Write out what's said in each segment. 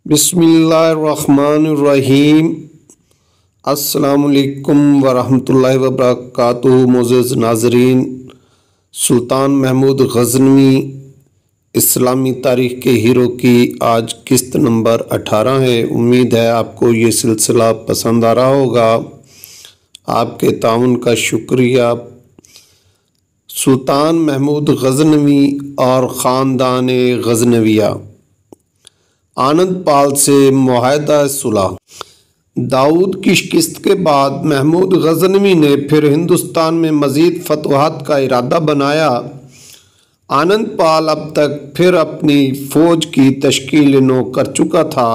बिस्मिल्लाहिर्रहमानिर्रहीम। अस्सलामुअलैकुम वरहमतुल्लाहि वबरकातुहू। मोअज़्ज़ज़ नाज़रीन, सुल्तान महमूद गज़नवी इस्लामी तारीख़ के हीरो की आज किस्त नंबर 18 है। उम्मीद है आपको ये सिलसिला पसंद आ रहा होगा। आपके ताउन का शुक्रिया। सुल्तान महमूद गज़नवी और ख़ानदान गज़नविया। आनंद पाल से मुआहदा सुलह। दाऊद की शिकस्त के बाद महमूद गज़नवी ने फिर हिंदुस्तान में मज़ीद फतवाहत का इरादा बनाया। आनंद पाल अब तक फिर अपनी फ़ौज की तश्कील नौ कर चुका था।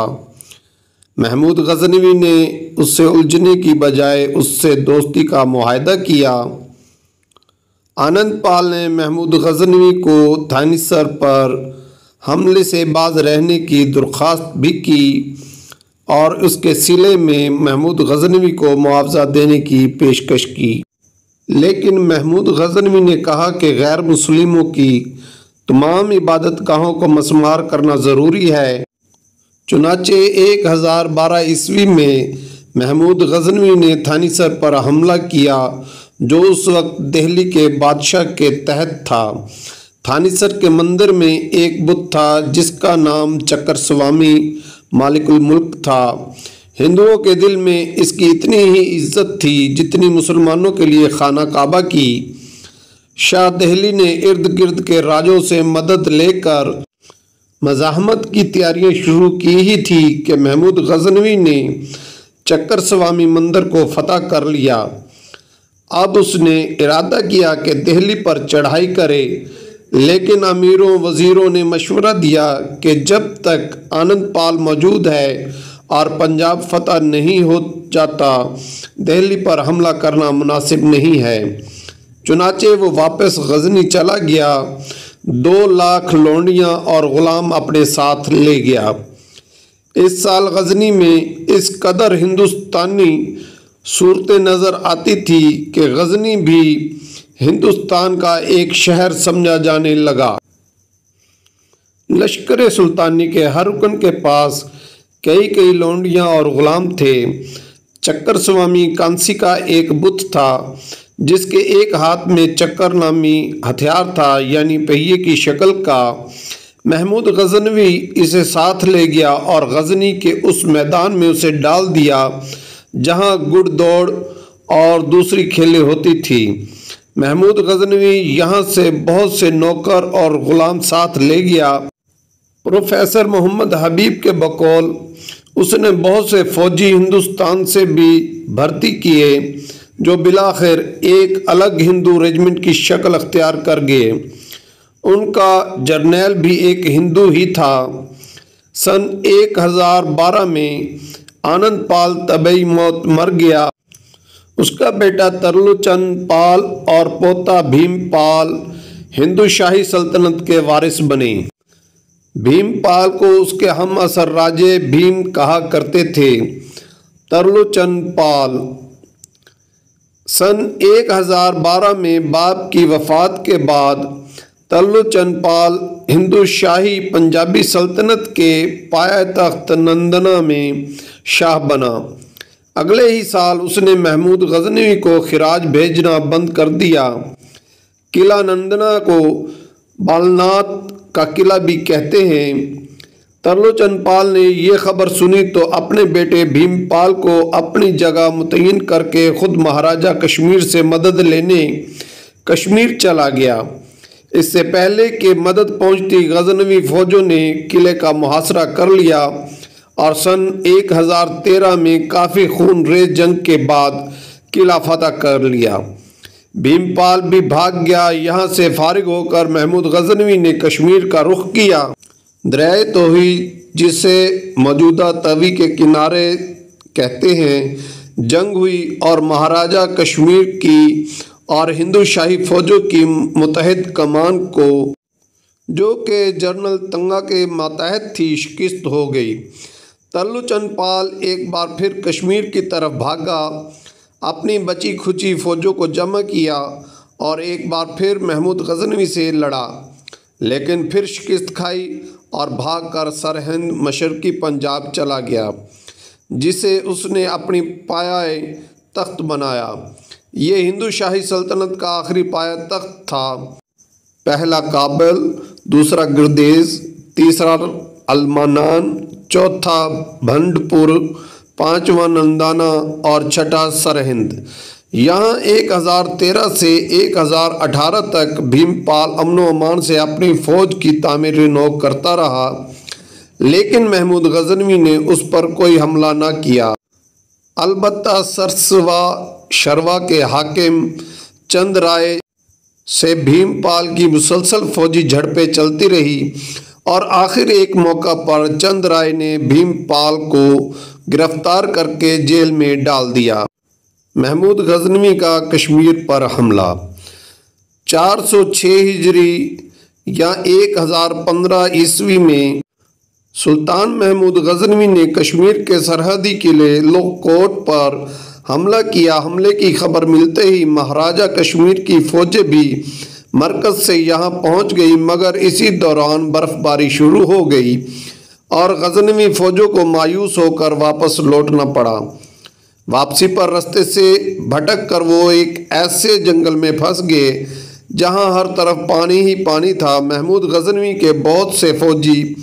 महमूद गज़नवी ने उससे उलझने की बजाय उससे दोस्ती का मुआहदा किया। आनंद पाल ने महमूद गज़नवी को थानीसर पर हमले से बाज रहने की दरख्वास्त भी की और उसके सिले में महमूद गज़नवी को मुआवजा देने की पेशकश की, लेकिन महमूद गज़नवी ने कहा कि गैर मुस्लिमों की तमाम इबादतगाहों को मसमार करना ज़रूरी है। चुनाचे 1012 ईस्वी में महमूद गज़नवी ने थानीसर पर हमला किया, जो उस वक्त दिल्ली के बादशाह के तहत था। थानीसर के मंदिर में एक बुत था जिसका नाम चक्कर स्वामी मालिकुल मुल्क था। हिंदुओं के दिल में इसकी इतनी ही इज्जत थी जितनी मुसलमानों के लिए खाना काबा की। शाह दिल्ली ने इर्द गिर्द के राजों से मदद लेकर मज़ाहमत की तैयारियां शुरू की ही थी कि महमूद गज़नवी ने चक्कर स्वामी मंदिर को फतह कर लिया। अब उसने इरादा किया कि दिल्ली पर चढ़ाई करे, लेकिन अमीरों वज़ीरों ने मशवरा दिया कि जब तक आनंद पाल मौजूद है और पंजाब फतह नहीं हो जाता, दिल्ली पर हमला करना मुनासिब नहीं है। चुनाचे वो वापस गजनी चला गया। 2 लाख लौंडियाँ और ग़ुलाम अपने साथ ले गया। इस साल गजनी में इस कदर हिंदुस्तानी सूरतें नज़र आती थी कि गजनी भी हिंदुस्तान का एक शहर समझा जाने लगा। लश्कर सुल्तानी के हर रुकन के पास कई लौंडियाँ और ग़ुलाम थे। चक्कर स्वामी कांसी का एक बुत था जिसके एक हाथ में चक्कर नामी हथियार था, यानी पहिए की शक्ल का। महमूद गज़नवी इसे साथ ले गया और गजनी के उस मैदान में उसे डाल दिया जहाँ गुड़ दौड़ और दूसरी खेलें होती थी। महमूद गज़नवी यहाँ से बहुत से नौकर और ग़ुलाम साथ ले गया। प्रोफेसर मोहम्मद हबीब के बकौल उसने बहुत से फ़ौजी हिंदुस्तान से भी भर्ती किए, जो बिलाखिर एक अलग हिंदू रेजिमेंट की शक्ल अख्तियार कर गए। उनका जर्नैल भी एक हिंदू ही था। सन 1012 में आनंद पाल तबई मौत मर गया। उसका बेटा तरलोचन पाल और पोता भीम पाल हिंदू शाही सल्तनत के वारिस बने। भीम पाल को उसके हम असर राजे भीम कहा करते थे। तरलोचन पाल सन 1012 में बाप की वफ़ात के बाद तरलोचन पाल हिंदू शाही पंजाबी सल्तनत के पाया तख्त नंदना में शाह बना। अगले ही साल उसने महमूद गज़नवी को खिराज भेजना बंद कर दिया। किला नंदना को बालनाथ का किला भी कहते हैं। तरलोचन पाल ने यह खबर सुनी तो अपने बेटे भीम पाल को अपनी जगह मुतय्यन करके खुद महाराजा कश्मीर से मदद लेने कश्मीर चला गया। इससे पहले कि मदद पहुंचती, गज़नवी फ़ौजों ने किले का मुहासरा कर लिया और सन 1013 में काफ़ी खून रेज जंग के बाद किला फतह कर लिया। भीमपाल भी भाग गया। यहाँ से फारिग होकर महमूद गज़नवी ने कश्मीर का रुख किया। दरियाए तोही, जिसे मौजूदा तवी के किनारे कहते हैं, जंग हुई और महाराजा कश्मीर की और हिंदू शाही फ़ौजों की मुतहद कमान को, जो कि जनरल तंगा के मातहत थी, शिकस्त हो गई। तरलोचन पाल एक बार फिर कश्मीर की तरफ भागा, अपनी बची खुची फ़ौजों को जमा किया और एक बार फिर महमूद गज़नवी से लड़ा, लेकिन फिर शिकस्त खाई और भागकर सरहिंद मशरकी पंजाब चला गया, जिसे उसने अपनी पाया तख्त बनाया। ये हिंदू शाही सल्तनत का आखिरी पाया तख्त था। पहला काबुल, दूसरा गिरदेज, तीसरा अलमानान, चौथा भंडपुर, पांचवा नंदाना और छठा सरहिंद। यहाँ 1013 से 1018 तक भीमपाल अमन व अमान से अपनी फौज की तामीर नौ करता रहा, लेकिन महमूद गजनवी ने उस पर कोई हमला न किया। अलबत्ता सरसवा शरवा के हाकिम चंद राय से भीमपाल की मुसलसल फौजी झड़पें चलती रही और आखिर एक मौका पर चंद राय ने भीमपाल को गिरफ्तार करके जेल में डाल दिया। महमूद गजनवी का कश्मीर पर हमला 406 हिजरी या 1015 ईस्वी में सुल्तान महमूद गजनवी ने कश्मीर के सरहदी किले लोहकोट पर हमला किया। हमले की खबर मिलते ही महाराजा कश्मीर की फौजें भी मरकज़ से यहाँ पहुँच गई, मगर इसी दौरान बर्फबारी शुरू हो गई और गजनवी फौजों को मायूस होकर वापस लौटना पड़ा। वापसी पर रास्ते से भटक कर वो एक ऐसे जंगल में फंस गए जहाँ हर तरफ पानी ही पानी था। महमूद गजनवी के बहुत से फौजी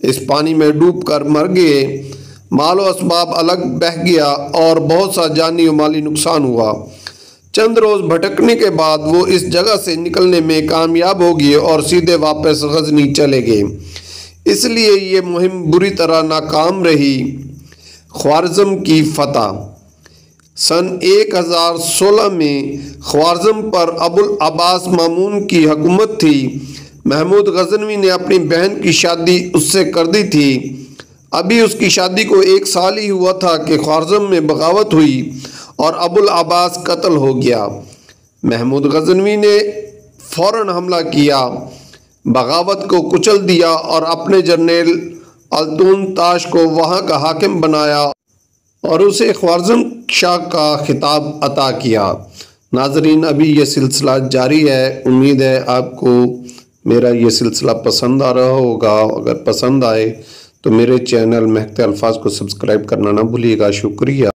इस पानी में डूबकर मर गए। मालो असबाब अलग बह गया और बहुत सा जानी और माली नुकसान हुआ। चंद रोज़ भटकने के बाद वो इस जगह से निकलने में कामयाब हो गए और सीधे वापस गजनी चले गए। इसलिए ये मुहिम बुरी तरह नाकाम रही। ख्वारिज़म की फतह सन 1016 में ख्वारिज़म पर अबुल अब्बास मामून की हुकूमत थी। महमूद गजनवी ने अपनी बहन की शादी उससे कर दी थी। अभी उसकी शादी को 1 साल ही हुआ था कि ख्वारिज़म में बगावत हुई और अबुल अब्बास कत्ल हो गया। महमूद गजनवी ने फ़ौरन हमला किया, बगावत को कुचल दिया और अपने जर्नल अल्तुन ताश को वहाँ का हाकिम बनाया और उसे ख्वारिज़म शाह का खिताब अता किया। नाजरीन, अभी ये सिलसिला जारी है। उम्मीद है आपको मेरा ये सिलसिला पसंद आ रहा होगा। अगर पसंद आए तो मेरे चैनल महकते अल्फाज को सब्सक्राइब करना ना भूलिएगा। शुक्रिया।